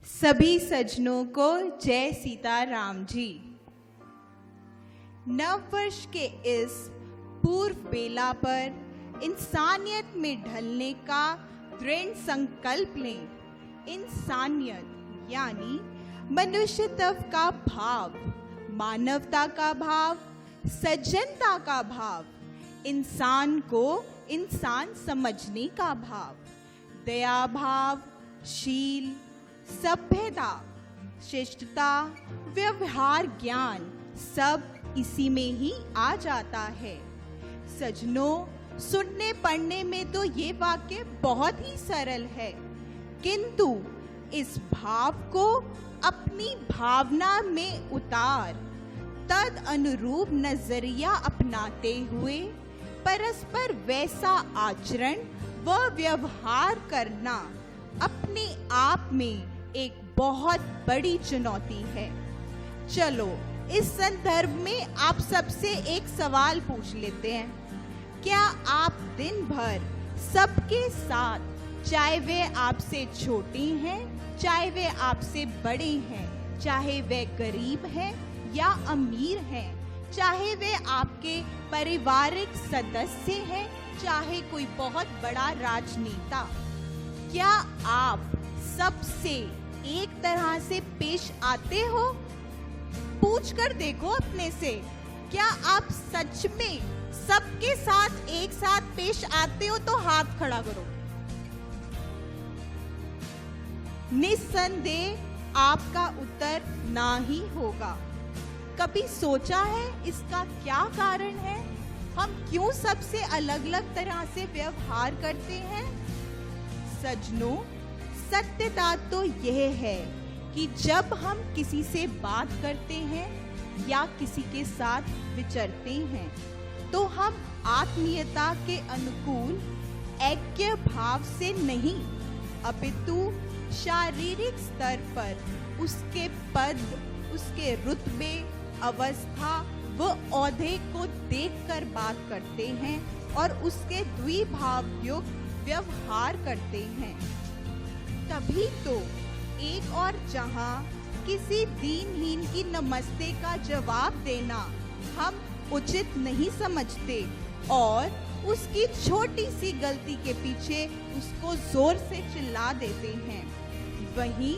सभी सज्जनों को जय सीताराम जी। नव वर्ष के इस पूर्व बेला पर इंसानियत में ढलने का दृढ़ संकल्प लें। इंसानियत यानी मनुष्यत्व का भाव, मानवता का भाव, सज्जनता का भाव, इंसान को इंसान समझने का भाव, दया भाव, शील, सभ्यता, शिष्टता, व्यवहार ज्ञान सब इसी में ही आ जाता है। सज्जनों, सुनने पढ़ने में तो ये वाक्य बहुत ही सरल है, किंतु इस भाव को अपनी भावना में उतार तद अनुरूप नजरिया अपनाते हुए परस्पर वैसा आचरण व व्यवहार करना अपने आप में एक बहुत बड़ी चुनौती है। चलो इस संदर्भ में आप सबसे एक सवाल पूछ लेते हैं। क्या आप दिन भर सबके साथ, चाहे वे आपसे छोटे हैं, चाहे वे आपसे बड़े हैं, चाहे वे गरीब हैं या अमीर हैं, चाहे वे आपके पारिवारिक सदस्य हैं, चाहे कोई बहुत बड़ा राजनेता, क्या आप सबसे एक तरह से पेश आते हो? पूछ कर देखो अपने से, क्या आप सच में सबके साथ एक साथ पेश आते हो? तो हाथ खड़ा करो। निस्संदेह आपका उत्तर ना ही होगा। कभी सोचा है इसका क्या कारण है? हम क्यों सबसे अलग अलग तरह से व्यवहार करते हैं? सज्जनों, सत्यता तो यह है कि जब हम किसी से बात करते हैं या किसी के साथ विचरते हैं तो हम आत्मीयता के अनुकूल ऐक्य भाव से नहीं, अपितु शारीरिक स्तर पर उसके पद, उसके रुतबे, अवस्था व औहदे को देखकर बात करते हैं और उसके द्विभावयुक्त व्यवहार करते हैं। तभी तो एक और जहां किसी दीनहीन की नमस्ते का जवाब देना हम उचित नहीं समझते और उसकी छोटी सी गलती के पीछे उसको जोर से चिल्ला देते हैं, वहीं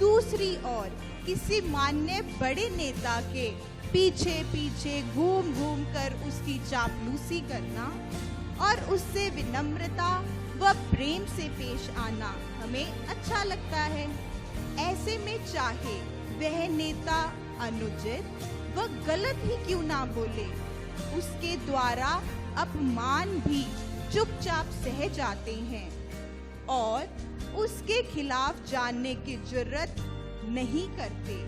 दूसरी ओर किसी मान्य बड़े नेता के पीछे पीछे घूम घूम कर उसकी चापलूसी करना और उससे विनम्रता व प्रेम से पेश आना हमें अच्छा लगता है। ऐसे में चाहे वह नेता अनुचित व गलत ही क्यों ना बोले, उसके द्वारा अपमान भी चुपचाप सह जाते हैं और उसके खिलाफ जानने की जुर्रत नहीं करते।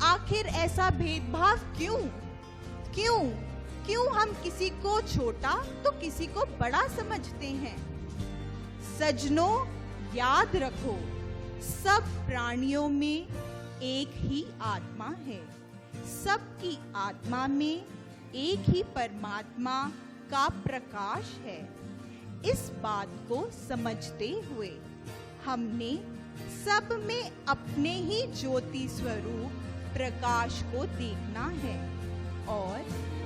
आखिर ऐसा भेदभाव क्यों? क्यों क्यों हम किसी को छोटा तो किसी को बड़ा समझते हैं? सज्जनों, याद रखो, सब प्राणियों में एक ही आत्मा है। सबकी आत्मा में एक ही परमात्मा का प्रकाश है। इस बात को समझते हुए हमने सब में अपने ही ज्योति स्वरूप प्रकाश को देखना है और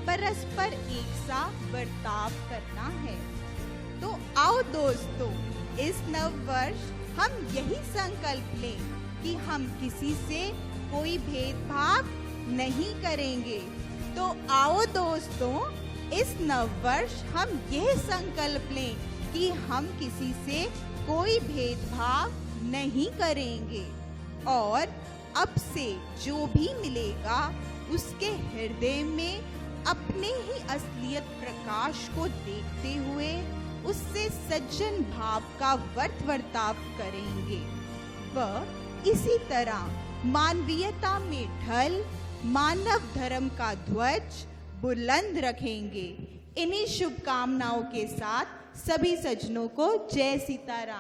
परस्पर एक सा बर्ताव करना है। तो आओ दोस्तों, इस नव वर्ष हम यही संकल्प लें कि हम किसी से कोई भेदभाव नहीं करेंगे। तो आओ दोस्तों, इस नव वर्ष हम यह संकल्प लें कि हम किसी से कोई भेदभाव नहीं करेंगे और अब से जो भी मिलेगा उसके हृदय में अपने ही असलियत प्रकाश को देखते हुए उससे सज्जन भाव का वर्ताव करेंगे व इसी तरह मानवीयता में ढल मानव धर्म का ध्वज बुलंद रखेंगे। इन्हीं शुभकामनाओं के साथ सभी सज्जनों को जय सीताराम।